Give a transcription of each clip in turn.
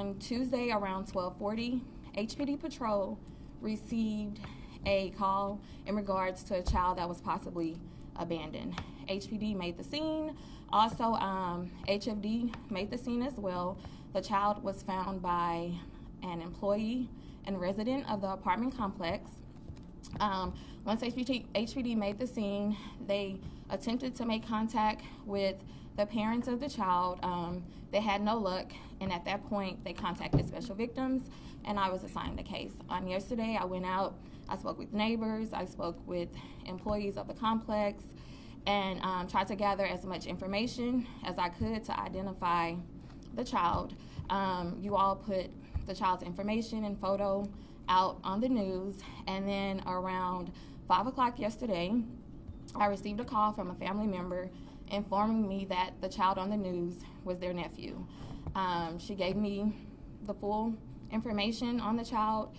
On Tuesday around 12:40, HPD Patrol received a call in regards to a child that was possibly abandoned. HPD made the scene. Also, HFD made the scene as well. The child was found by an employee and resident of the apartment complex. Once HPD made the scene, they attempted to make contact with the parents of the child. They had no luck, and at that point, they contacted Special Victims, and I was assigned the case. Yesterday, I went out, I spoke with neighbors, I spoke with employees of the complex, and tried to gather as much information as I could to identify the child. You all put the child's information and photo out on the news, and then around 5 o'clock yesterday, I received a call from a family member informing me that the child on the news was their nephew. She gave me the full information on the child.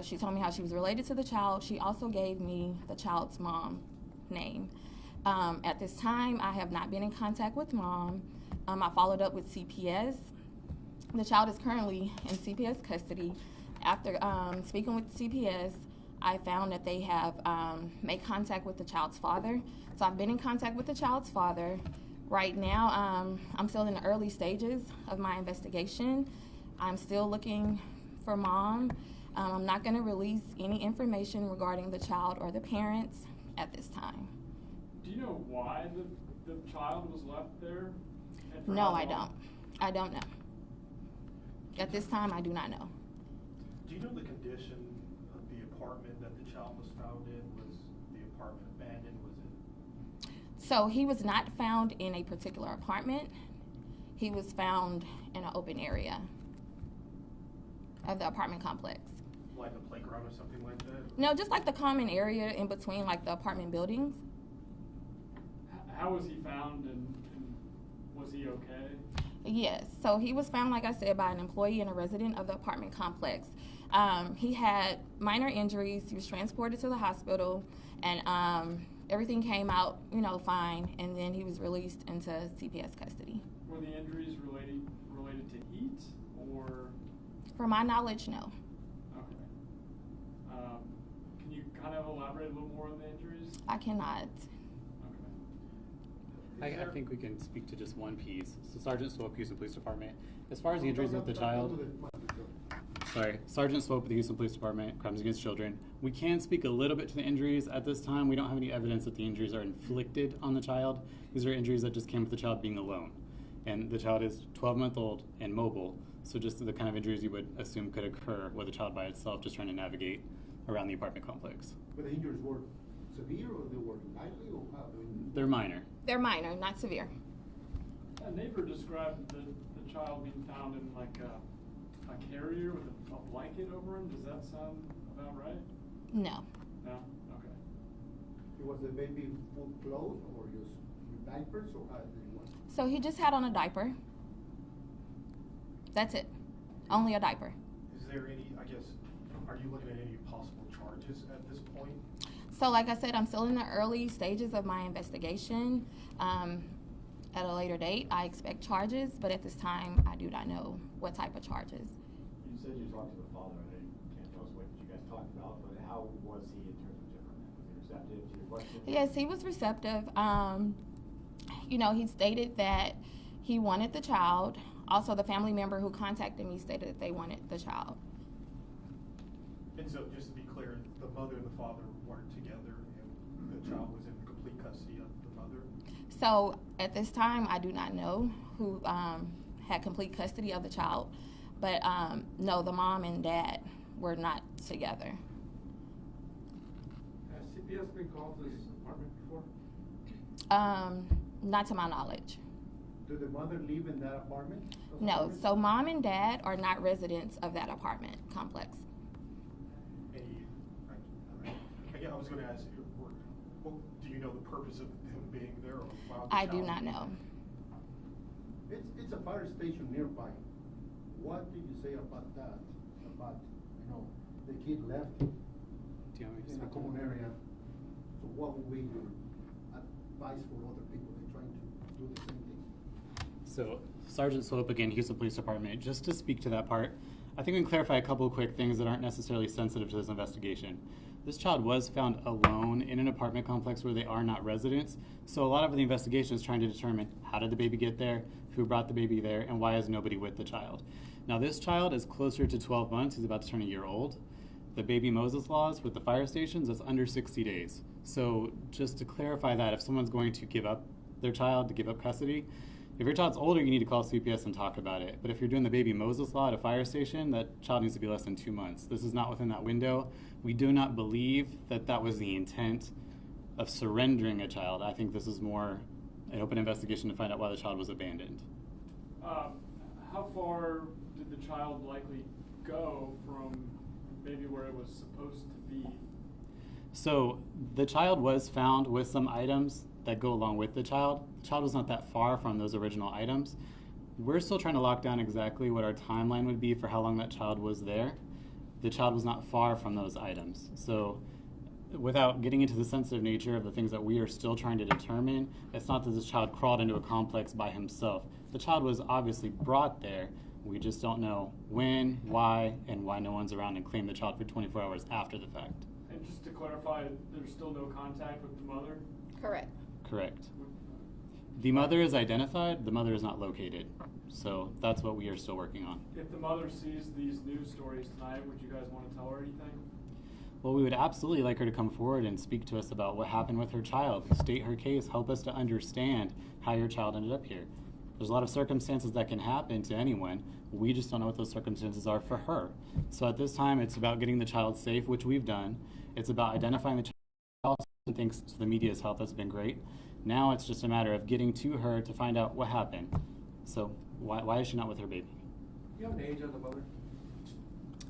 She told me how she was related to the child. She also gave me the child's mom name. At this time, I have not been in contact with mom. I followed up with CPS. The child is currently in CPS custody. After speaking with CPS, I found that they have made contact with the child's father. So I've been in contact with the child's father. Right now, I'm still in the early stages of my investigation. I'm still looking for mom. I'm not going to release any information regarding the child or the parents at this time. Do you know why the child was left there? No, I don't. I don't know. At this time, I do not know. Do you know the condition of the apartment that the child was found in? Was the apartment abandoned? Was it? So he was not found in a particular apartment. He was found in an open area of the apartment complex. Like a playground or something like that? No, just like the common area in between like the apartment buildings. How was he found, and was he okay? Yes, so he was found, like I said, by an employee and a resident of the apartment complex. He had minor injuries. He was transported to the hospital, and everything came out, fine. And then he was released into CPS custody. Were the injuries related to heat, or? From my knowledge, no. Okay. Can you kind of elaborate a little more on the injuries? I cannot. Okay. I think we can speak to just one piece. So Sergeant Swope, Houston Police Department. As far as the injuries with the child, Sergeant Swope with the Houston Police Department, Crimes Against Children. We can speak a little bit to the injuries at this time. We don't have any evidence that the injuries are inflicted on the child. These are injuries that just came with the child being alone. And the child is 12-month-old and mobile, so just the kind of injuries you would assume could occur with a child by itself just trying to navigate around the apartment complex. But the injuries were severe, or they were lightly, or how? They're minor. They're minor, not severe. A neighbor described the child being found in like a carrier with a blanket over him. Does that sound about right? No. No? Okay. Was the baby full clothes, or just diapers, or how did it work? So he just had on a diaper. That's it. Only a diaper. Is there any, I guess, are you looking at any possible charges at this point? So like I said, I'm still in the early stages of my investigation. At a later date, I expect charges, but at this time, I do not know what type of charges. You said you talked to the father. I know you can't tell us what you guys talked about, but how was he in terms of temperament? Was he receptive to your questions? Yes, he was receptive. He stated that he wanted the child. Also, the family member who contacted me stated that they wanted the child. And so, just to be clear, the mother and the father weren't together, and the child was in complete custody of the mother? So at this time, I do not know who had complete custody of the child, but no, the mom and dad were not together. Has CPS been called to this apartment before? Not to my knowledge. Did the mother live in that apartment? No, so mom and dad are not residents of that apartment complex. I was going to ask you, do you know the purpose of him being there? Or I do not know. It's a fire station nearby. What did you say about that? About, the kid left Do you want me to in a speak to common that? area. So what would be your advice for other people that are trying to do the same thing? So, Sergeant Swope again, Houston Police Department. Just to speak to that part, I think we can clarify a couple of quick things that aren't necessarily sensitive to this investigation. This child was found alone in an apartment complex where they are not residents. So a lot of the investigation is trying to determine how did the baby get there, who brought the baby there, and why is nobody with the child. Now this child is closer to 12 months. He's about to turn a year old. The baby Moses laws with the fire stations, that's under 60 days. So just to clarify that, if someone's going to give up their child, to give up custody, if your child's older, you need to call CPS and talk about it. But if you're doing the baby Moses law at a fire station, that child needs to be less than 2 months. This is not within that window. We do not believe that that was the intent of surrendering a child. I think this is more an open investigation to find out why the child was abandoned. How far did the child likely go from maybe where it was supposed to be? So the child was found with some items that go along with the child. The child was not that far from those original items. We're still trying to lock down exactly what our timeline would be for how long that child was there. The child was not far from those items. So without getting into the sensitive nature of the things that we are still trying to determine, it's not that this child crawled into a complex by himself. The child was obviously brought there. We just don't know when, why, and why no one's around and claim the child for 24 hours after the fact. And just to clarify, there's still no contact with the mother? Correct. Correct. The mother is identified, the mother is not located. So that's what we are still working on. If the mother sees these news stories tonight, would you guys want to tell her anything? Well, we would absolutely like her to come forward and speak to us about what happened with her child, state her case, help us to understand how your child ended up here. There's a lot of circumstances that can happen to anyone. We just don't know what those circumstances are for her. So at this time, it's about getting the child safe, which we've done. It's about identifying the child, and thanks to the media's help, that's been great. Now it's just a matter of getting to her to find out what happened. So why is she not with her baby? You have an age on the mother?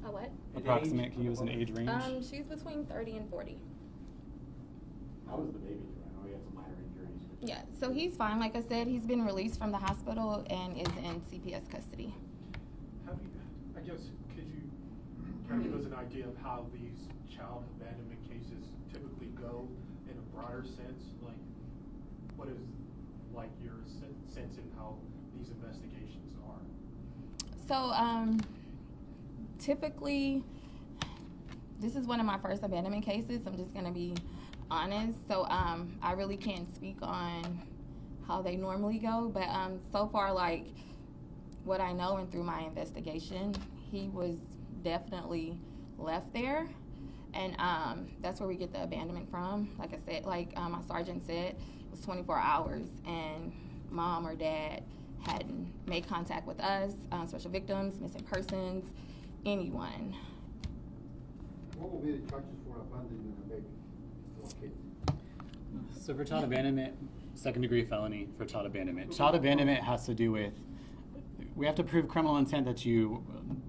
A what? Approximate, can you give us an age range? She's between 30 and 40. How was the baby doing? I know he had some minor injuries. Yeah, so he's fine. Like I said, he's been released from the hospital and is in CPS custody. How do you, I guess, could you kind of give us an idea of how these child abandonment cases typically go in a broader sense? Like, what is like your sense in how these investigations are? So, typically, this is one of my first abandonment cases. I'm just gonna be honest. So, I really can't speak on how they normally go, but so far, like what I know and through my investigation, he was definitely left there, and that's where we get the abandonment from. Like I said, like my sergeant said, it was 24 hours, and mom or dad hadn't made contact with us, special victims, missing persons, anyone. What will be the charges for abandoning a baby or a kid? So for child abandonment, second-degree felony for child abandonment. Child abandonment has to do with, we have to prove criminal intent that you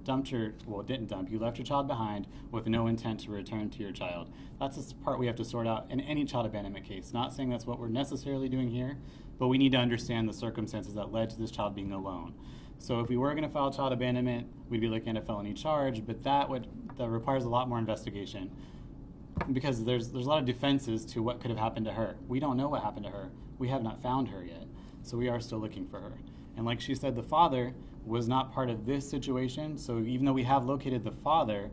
didn't dump, you left your child behind with no intent to return to your child. That's the part we have to sort out in any child abandonment case. Not saying that's what we're necessarily doing here, but we need to understand the circumstances that led to this child being alone. So if we were going to file child abandonment, we'd be looking at a felony charge, but that requires a lot more investigation because there's a lot of defenses to what could have happened to her. We don't know what happened to her. We have not found her yet, so we are still looking for her. And like she said, the father was not part of this situation, so even though we have located the father,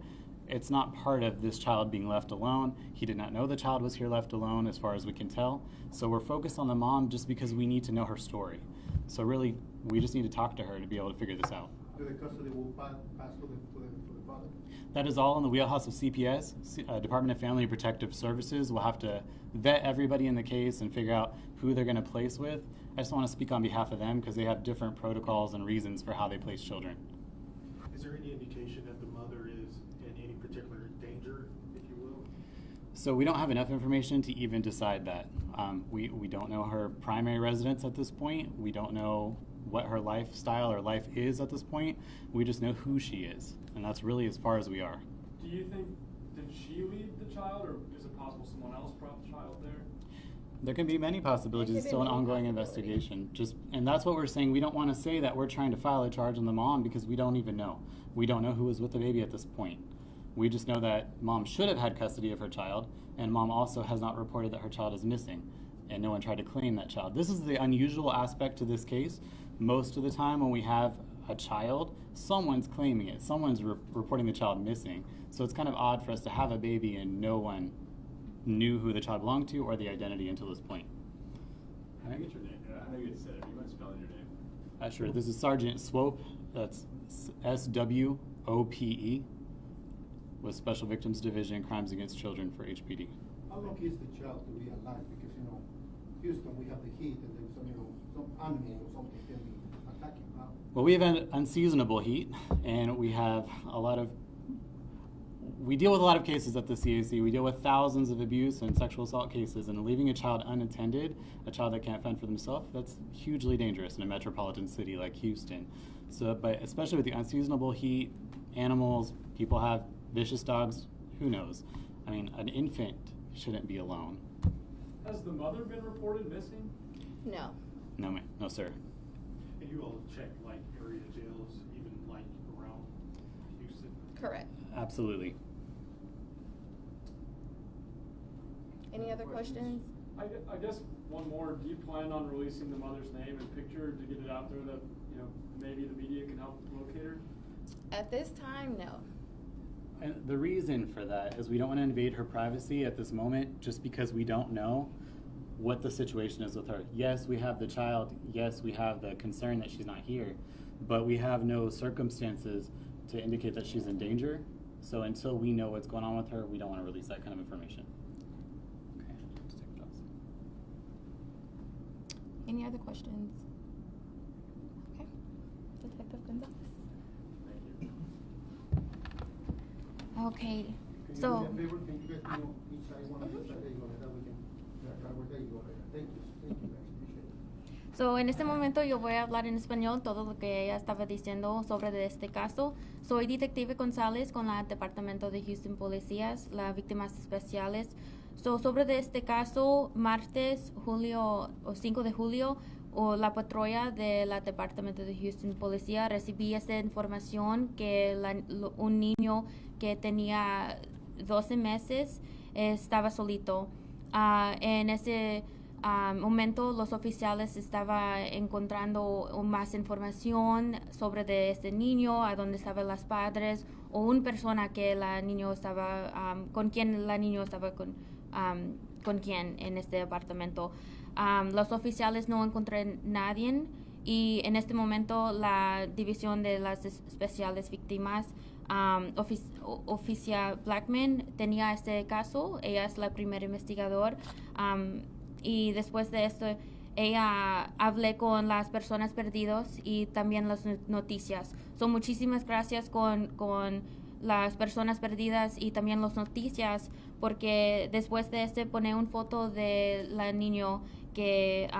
it's not part of this child being left alone. He did not know the child was here left alone as far as we can tell. So we're focused on the mom just because we need to know her story. So really, we just need to talk to her to be able to figure this out. So the custody will pass to the father? That is all in the wheelhouse of CPS, Department of Family and Protective Services. We'll have to vet everybody in the case and figure out who they're going to place with. I just want to speak on behalf of them because they have different protocols and reasons for how they place children. Is there any indication that the mother is in any particular danger, if you will? So we don't have enough information to even decide that. We don't know her primary residence at this point. We don't know what her lifestyle or life is at this point. We just know who she is, and that's really as far as we are. Do you think, did she leave the child, or is it possible someone else brought the child there? There can be many possibilities. It's still an ongoing investigation. And that's what we're saying. We don't want to say that we're trying to file a charge on the mom because we don't even know. We don't know who was with the baby at this point. We just know that mom should have had custody of her child, and mom also has not reported that her child is missing, and no one tried to claim that child. This is the unusual aspect to this case. most of the time when we have a child, someone's claiming it. Someone's reporting the child missing. So it's kind of odd for us to have a baby and no one knew who the child belonged to or the identity until this point. Can I get your name? I know you had said it, but you might spell your name. Sure. This is Sergeant Swope. That's SWOPE with Special Victims Division, Crimes Against Children for HPD. How lucky is the child to be alive? Because, you know, Houston, we have the heat and then some, you know, some animal or something can be attacking. Well, we have an unseasonable heat, and we have we deal with a lot of cases at the CAC. We deal with thousands of abuse and sexual assault cases, and leaving a child unattended, a child that can't fend for themselves, that's hugely dangerous in a metropolitan city like Houston. So, but especially with the unseasonable heat, animals, people have vicious dogs, who knows? I mean, an infant shouldn't be alone. Has the mother been reported missing? No. No, ma'am. No, sir. And you all check like area jails, even like around Houston? Correct. Absolutely. Any other questions? I guess one more, do you plan on releasing the mother's name and picture to get it out there that, you know, maybe the media can help locate her? At this time, no. And the reason for that is we don't want to invade her privacy at this moment just because we don't know what the situation is with her. Yes, we have the child. Yes, we have the concern that she's not here, but we have no circumstances to indicate that she's in danger. So until we know what's going on with her, we don't want to release that kind of information. Okay, let's take the jobs. Any other questions? Okay. Detective Gonzalez. Okay. Can you So. do me a favor? Can you guys, you know, each side one of the side, there you go, that we can, there you go. Thank you guys, appreciate it. So, en este momento yo voy a hablar en español todo lo que ella estaba diciendo sobre de este caso. Soy detective González con el Departamento de Houston Policías, las víctimas especiales. Sobre de este caso, martes, 5 de julio, la patrulla del Departamento de Houston Policía recibí esta información que un niño que tenía 12 meses estaba solito. En ese momento los oficiales estaban encontrando más información sobre de este niño, a dónde estaban los padres o una persona que la niño estaba con quien la niño estaba con quien en este departamento. Los oficiales no encontraron nadie y en este momento la división de las especiales víctimas, oficial Blackman tenía este caso. Ella es la primera investigadora. Y después de esto, ella hablé con las personas perdidas y también las noticias. Muchísimas gracias con las personas perdidas y también las noticias, porque después de este pone una foto de la niño que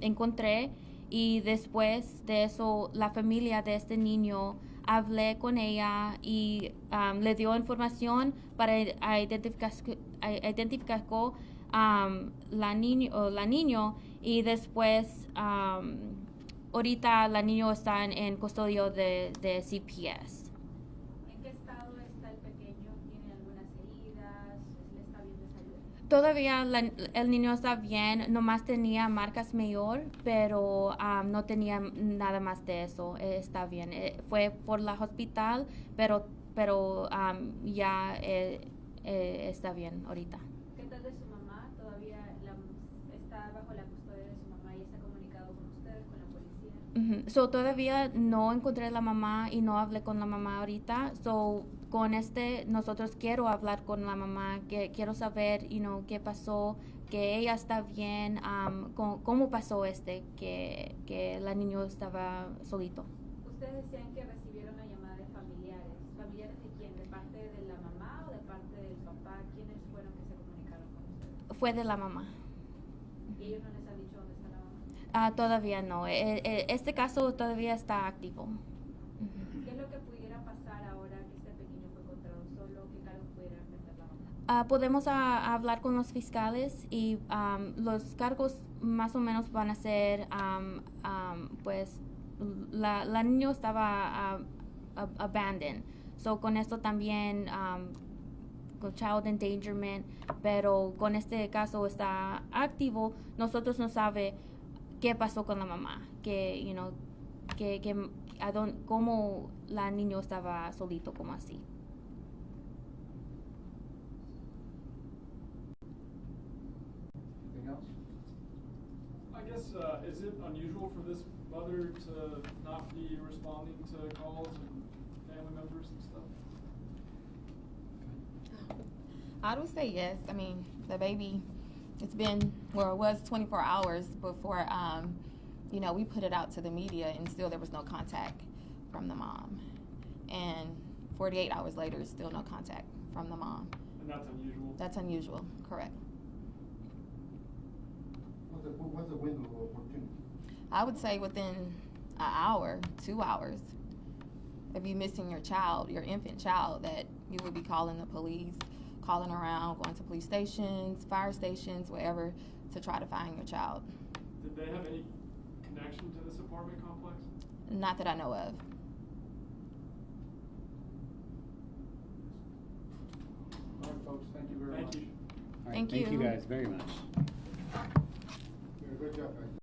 encontré, y después de eso la familia de este niño hablé con ella y le dio información para identificar la niño, y después ahorita la niño está en custodio de CPS. ¿En qué estado está el pequeño? ¿Tiene algunas heridas? ¿Le está bien de salud? Todavía el niño está bien, nomás tenía marcas mayor, pero no tenía nada más de eso. Está bien. Fue por la hospital, pero ya está bien ahorita. ¿Qué tal de su mamá? ¿Todavía está bajo la custodia de su mamá y está comunicado con ustedes, con la policía? Todavía no encontré a la mamá y no hablé con la mamá ahorita. Con nosotros quiero hablar con la mamá, que quiero saber, qué pasó, que ella está bien, cómo pasó que la niño estaba solito. Ustedes decían que recibieron una llamada de familiares. ¿Familiares de quién? ¿De parte de la mamá o de parte del papá? ¿Quiénes fueron que se comunicaron con ustedes? Fue de la mamá. ¿Y ellos no les han dicho dónde está la mamá? Todavía no. Este caso todavía está activo. ¿Qué es lo que pudiera pasar ahora que este pequeño fue encontrado solo? ¿Qué cargos pudiera enfrentar la mamá? Podemos hablar con los fiscales y los cargos más o menos van a ser, pues, la niña estaba abandoned. Con esto también, con child endangerment, pero con este caso está activo. Nosotros no sabe qué pasó con la mamá, que cómo la niño estaba solito como así. Anything else? I guess, is it unusual for this mother to not be responding to calls and family members and stuff? I would say yes. I mean, the baby, it's been, well, it was 24 hours before, you know, we put it out to the media, and still there was no contact from the mom. And 48 hours later, still no contact from the mom. And that's unusual? That's unusual, correct. What's the window of opportunity? I would say within an hour, 2 hours, if you're missing your child, your infant child, that you would be calling the police, calling around, going to police stations, fire stations, wherever, to try to find your child. Did they have any connection to this apartment complex? Not that I know of. All right, folks, thank you very much. Thank you. All right, Thank thank you you. guys very much. Good job, guys.